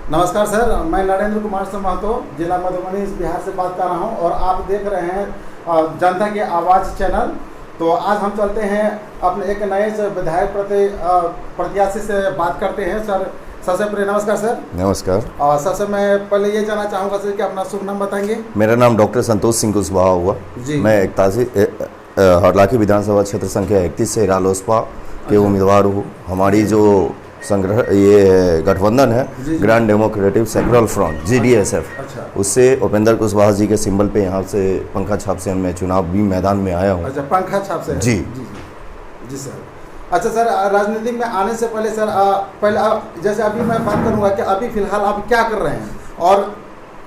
नमस्कार सर, मैं नरेंद्र कुमार से महतो जिला मधुबनी बिहार से बात कर रहा हूं और आप देख रहे हैं जनता की आवाज़ चैनल। तो आज हम चलते हैं अपने एक नए विधायक प्रत्याशी से बात करते हैं। सर सबसे पहले नमस्कार सर। नमस्कार। और सबसे मैं पहले ये जानना चाहूँगा सर कि अपना शुभ नाम बताएंगे। मेरा नाम डॉक्टर संतोष सिंह कुशवाहा हुआ जी। मैं हरलाखी विधानसभा क्षेत्र संख्या 31 से रालोसपा के उम्मीदवार हूँ। हमारी जो संग्रह ये गठबंधन है grand democratic secular front GDSF, उससे उपेंद्र कुशवाहा जी के सिंबल पे यहाँ से पंखा छाप से मैं चुनाव भी मैदान में आया हूँ। अच्छा, पंखा छाप से जी जी सर। अच्छा सर, राजनीति में आने से पहले सर पहले जैसे अभी मैं बात करूँगा कि अभी फिलहाल आप क्या कर रहे हैं और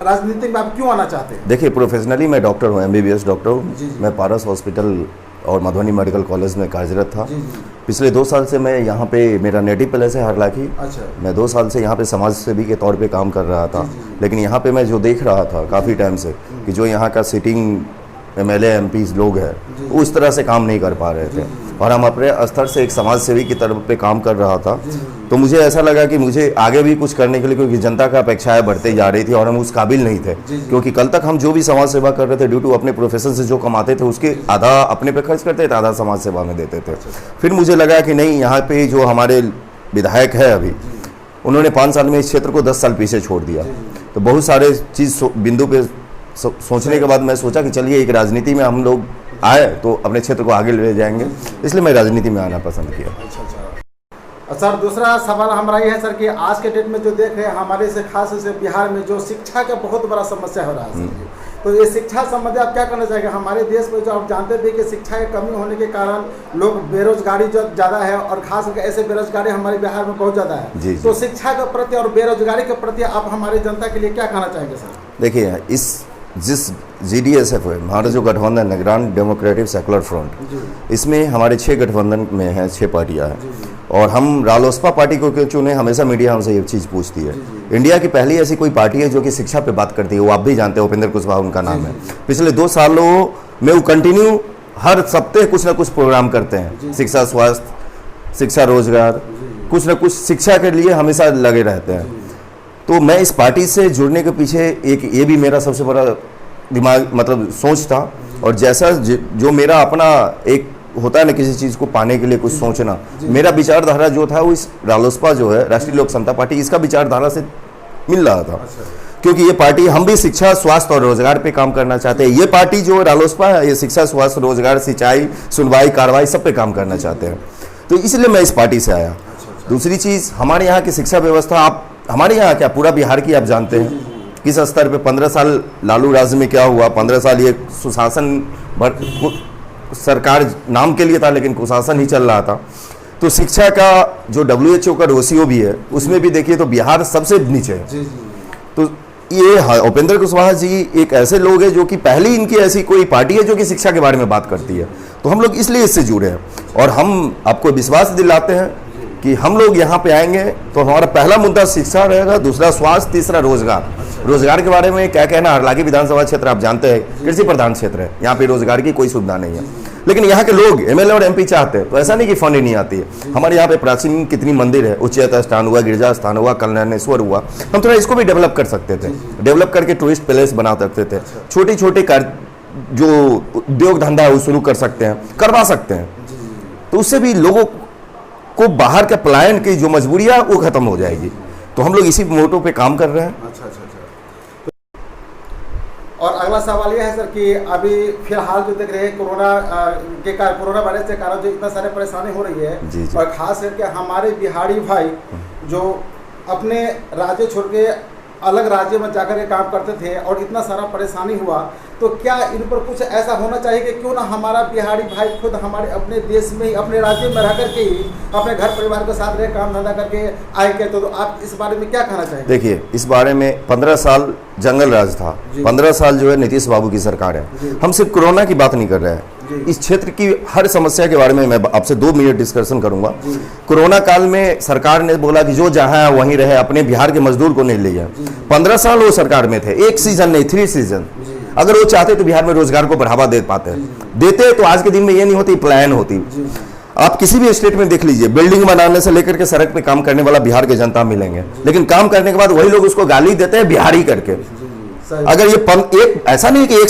राजनीति में आप क्यों आना चाहते हैं? देखिए, प्रोफेशनली मैं डॉक्टर हूँ, MBBS डॉक्टर हूँ। मैं पारस हॉस्पिटल और मधुबनी मेडिकल कॉलेज में कार्यरत था। पिछले 2 साल से मैं यहाँ पे, मेरा नेटिव प्लेस है हरलाखी। अच्छा। मैं 2 साल से यहाँ पे समाज सेवी के तौर पे काम कर रहा था। लेकिन यहाँ पे मैं जो देख रहा था काफ़ी टाइम से कि जो यहाँ का सिटिंग MLA MPs लोग हैं वो उस तरह से काम नहीं कर पा रहे थे और हम अपने स्तर से एक समाज सेवी की तरफ पे काम कर रहा था। तो मुझे ऐसा लगा कि मुझे आगे भी कुछ करने के लिए, क्योंकि जनता का अपेक्षाएं बढ़ती जा रही थी और हम उस काबिल नहीं थे। क्योंकि कल तक हम जो भी समाज सेवा कर रहे थे ड्यू टू अपने प्रोफेशन से जो कमाते थे उसके आधा अपने पे खर्च करते थे, आधा समाज सेवा में देते थे। फिर मुझे लगा कि नहीं, यहाँ पे जो हमारे विधायक है अभी, उन्होंने 5 साल में इस क्षेत्र को 10 साल पीछे छोड़ दिया। तो बहुत सारे चीज़ बिंदु पे सोचने के बाद मैं सोचा कि चलिए एक राजनीति में हम लोग आए तो अपने क्षेत्र को आगे ले जाएंगे, इसलिए मैं राजनीति में आना पसंद किया। अच्छा सर, दूसरा सवाल हमारा ये है सर कि आज के डेट में जो देख रहे हैं हमारे से खास से बिहार में जो शिक्षा का बहुत बड़ा समस्या हो रहा है, तो ये शिक्षा संबंधी आप क्या करना चाहेंगे? हमारे देश में जो आप जानते थे कि शिक्षा की कमी होने के कारण लोग बेरोजगारी जो ज़्यादा है और खास करके ऐसे बेरोजगारी हमारे बिहार में बहुत ज़्यादा है। तो शिक्षा के प्रति और बेरोजगारी के प्रति आप हमारी जनता के लिए क्या कहना चाहेंगे सर? देखिए, जिस GDSF है हमारा जो गठबंधन है ग्रांड डेमोक्रेटिक सेक्युलर फ्रंट, इसमें हमारे 6 गठबंधन में हैं, 6 पार्टियां हैं और हम रालोसपा पार्टी को क्यों चुने, हमेशा मीडिया हमसे ये चीज़ पूछती है। इंडिया की पहली ऐसी कोई पार्टी है जो कि शिक्षा पे बात करती है, वो आप भी जानते हैं, उपेंद्र कुशवाहा उनका नाम है। पिछले 2 सालों में वो कंटिन्यू हर सप्ताह कुछ ना कुछ प्रोग्राम करते हैं, शिक्षा, स्वास्थ्य, शिक्षा, रोजगार, कुछ ना कुछ शिक्षा के लिए हमेशा लगे रहते हैं। तो मैं इस पार्टी से जुड़ने के पीछे एक ये भी मेरा सबसे बड़ा दिमाग मतलब सोच था। और जैसा जो मेरा अपना एक होता है ना किसी चीज़ को पाने के लिए कुछ सोचना, मेरा विचारधारा जो था वो इस रालोसपा जो है राष्ट्रीय लोक समता पार्टी, इसका विचारधारा से मिल रहा था। क्योंकि ये पार्टी, हम भी शिक्षा, स्वास्थ्य और रोजगार पे काम करना चाहते हैं। ये पार्टी जो रालोसपा है ये शिक्षा, स्वास्थ्य, रोजगार, सिंचाई, सुनवाई, कार्रवाई सब पे काम करना चाहते हैं। तो इसलिए मैं इस पार्टी से आया। दूसरी चीज़, हमारे यहाँ की शिक्षा व्यवस्था, आप हमारे यहाँ क्या पूरा बिहार की आप जानते हैं किस स्तर पे 15 साल लालू राज में क्या हुआ। 15 साल ये सुशासन सरकार नाम के लिए था लेकिन कुशासन ही चल रहा था। तो शिक्षा का जो WHO का रेशियो भी है उसमें भी देखिए तो बिहार सबसे नीचे है। तो ये उपेंद्र कुशवाहा जी एक ऐसे लोग हैं जो कि पहली इनकी ऐसी कोई पार्टी है जो कि शिक्षा के बारे में बात करती है। तो हम लोग इसलिए इससे जुड़े हैं और हम आपको विश्वास दिलाते हैं कि हम लोग यहाँ पे आएंगे तो हमारा पहला मुद्दा शिक्षा रहेगा, दूसरा स्वास्थ्य, तीसरा रोजगार। रोजगार के बारे में क्या कहना, हरलाखी विधानसभा क्षेत्र आप जानते हैं कृषि प्रधान क्षेत्र है, यहाँ पे रोजगार की कोई सुविधा नहीं है। लेकिन यहाँ के लोग MLA और MP चाहते हैं, तो ऐसा नहीं कि फंड ही नहीं आती है। हमारे यहाँ पे प्राचीन कितनी मंदिर है, उच्चैत स्थान हुआ, गिरजा स्थान हुआ, कल्याणेश्वर हुआ, हम थोड़ा इसको भी डेवलप कर सकते थे। डेवलप करके टूरिस्ट प्लेस बना सकते थे, छोटे छोटे जो उद्योग धंधा है वो शुरू कर सकते हैं, करवा सकते हैं। तो उससे भी लोगों को बाहर के पलायन की जो मजबूरियां वो खत्म हो जाएगी। तो हम लोग इसी मोटो पे काम कर रहे हैं। अच्छा। और अगला सवाल यह है सर कि अभी फिलहाल जो देख रहे हैं कोरोना वायरस के कारण जो इतना सारे परेशानी हो रही है और खास करके हमारे बिहारी भाई जो अपने राज्य छोड़ के अलग राज्य में जाकर के काम करते थे और इतना सारा परेशानी हुआ, तो क्या इन पर कुछ ऐसा होना चाहिए कि क्यों ना हमारा बिहारी भाई खुद हमारे अपने देश में ही, अपने राज्य में रह करके ही अपने घर परिवार के साथ रह काम धंधा करके आएंगे? तो आप इस बारे में क्या कहना चाहेंगे? देखिए, इस बारे में 15 साल जंगल राज था, 15 साल जो है नीतीश बाबू की सरकार है। हम सिर्फ कोरोना की बात नहीं कर रहे हैं, इस क्षेत्र की हर समस्या के बारे में मैं आपसे 2 मिनट डिस्कशन करूंगा। कोरोना काल में सरकार ने बोला कि जो जहां है वहीं रहे, अपने बिहार के मजदूर को नहीं ले जाए। 15 साल वो सरकार में थे, 1 सीजन नहीं 3 सीजन। अगर वो चाहते तो बिहार में रोजगार को बढ़ावा दे पाते, देते तो आज के दिन में ये नहीं होती, पलायन होती। आप किसी भी स्टेट में देख लीजिए, बिल्डिंग बनाने से लेकर के सड़क पे काम करने वाला बिहार के जनता मिलेंगे, लेकिन काम करने के बाद वही लोग उसको गाली देते हैं बिहारी करके। अगर ये एक ऐसा नहीं कि एक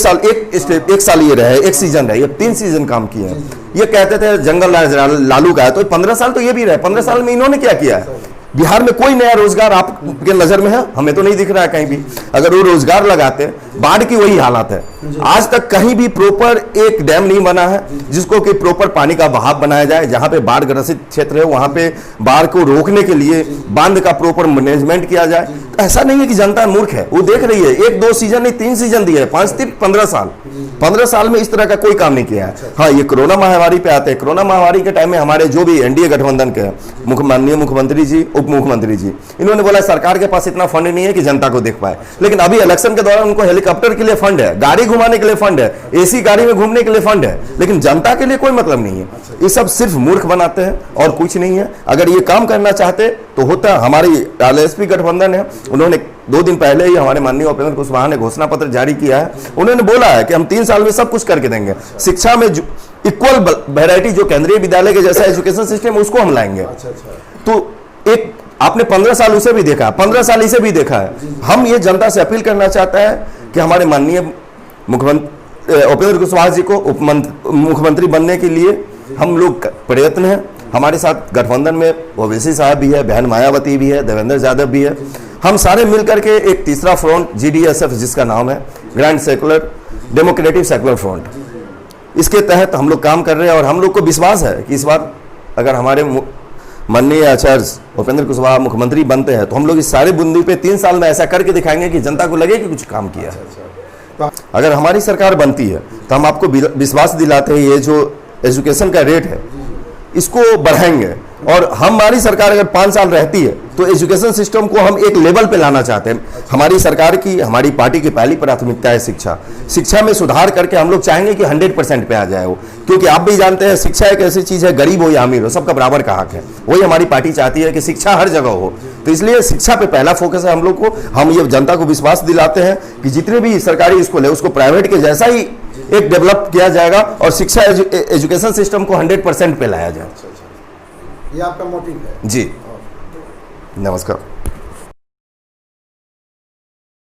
साल ये रहे, एक सीजन रहे, ये 3 सीजन काम किए हैं। ये कहते थे जंगल राज लालू का है, तो 15 साल तो ये भी रहे। 15 साल में इन्होंने क्या किया है? बिहार में कोई नया रोजगार आपके नजर में है? हमें तो नहीं दिख रहा है कहीं भी। अगर वो रोजगार लगाते, बाढ़ की वही हालत है, आज तक कहीं भी प्रॉपर एक डैम नहीं बना है जिसको कि प्रॉपर पानी का बहाव बनाया जाए। जहां पे बाढ़ ग्रसित क्षेत्र है वहां पे बाढ़ को रोकने के लिए बांध का प्रॉपर मैनेजमेंट किया जाए। तो ऐसा नहीं है कि जनता मूर्ख है, वो देख रही है। 1-2 सीजन नहीं, 3 सीजन दिए, 15 साल 15 साल में इस तरह का कोई काम नहीं किया है। हाँ, ये कोरोना महामारी पे आते हैं। कोरोना महामारी के टाइम में हमारे जो भी एनडीए गठबंधन के माननीय मुख्यमंत्री जी, उप मुख्यमंत्री जी, इन्होंने बोला सरकार के पास इतना फंड नहीं है कि जनता को देख पाए। लेकिन अभी इलेक्शन के दौरान उनको हेलीकॉप्टर के लिए फंड है, गाड़ी घुमाने के लिए फंड है, एसी गाड़ी में घूमने के लिए फंड है, लेकिन जनता के लिए कोई मतलब नहीं है। ये सब सिर्फ मूर्ख बनाते हैं और कुछ नहीं है। अगर ये काम करना चाहते तो होता। हमारी एलएसपी गठबंधन है, उन्होंने 2 दिन पहले ही हमारे माननीय उपेंद्र कुशवाहा ने घोषणा पत्र जारी किया है। उन्होंने बोला है कि हम 3 साल में सब कुछ करके देंगे। शिक्षा में इक्वल वैरायटी जो केंद्रीय विद्यालय के जैसा एजुकेशन सिस्टम है उसको हम लाएंगे। तो एक आपने 15 साल उसे भी देखा, 15 साल इसे भी देखा है। हम ये जनता से अपील करना चाहता है कि हमारे माननीय मुख्यमंत्री उपेंद्र कुशवाहा जी को मुख्यमंत्री बनने के लिए हम लोग प्रयत्न है। हमारे साथ गठबंधन में ओवैसी साहब भी है, बहन मायावती भी है, देवेंद्र यादव भी है। हम सारे मिलकर के एक तीसरा फ्रंट GDSF, जिसका नाम है grand secular democratic secular front, इसके तहत हम लोग काम कर रहे हैं। और हम लोग को विश्वास है कि इस बार अगर हमारे माननीय आचार्य उपेंद्र कुशवाहा मुख्यमंत्री बनते हैं तो हम लोग इस सारे बुंदी पे 3 साल में ऐसा करके दिखाएंगे कि जनता को लगे कि कुछ काम किया। अगर हमारी सरकार बनती है तो हम आपको विश्वास दिलाते हैं, ये जो एजुकेशन का रेट है इसको बढ़ाएंगे। और हमारी सरकार अगर 5 साल रहती है तो एजुकेशन सिस्टम को हम एक लेवल पे लाना चाहते हैं। हमारी सरकार की, हमारी पार्टी की पहली प्राथमिकता है शिक्षा में सुधार करके हम लोग चाहेंगे कि 100% पे आ जाए वो। क्योंकि आप भी जानते हैं शिक्षा एक ऐसी चीज है, गरीब हो या अमीर हो सबका बराबर का हक है। वही हमारी पार्टी चाहती है कि शिक्षा हर जगह हो। तो इसलिए शिक्षा पे पहला फोकस है हम लोग को। हम ये जनता को विश्वास दिलाते हैं कि जितने भी सरकारी स्कूल है उसको प्राइवेट के जैसा ही एक डेवलप किया जाएगा और शिक्षा एजुकेशन सिस्टम को 100% पे लाया जाए। ये आपका मोटिव है। जी, नमस्कार।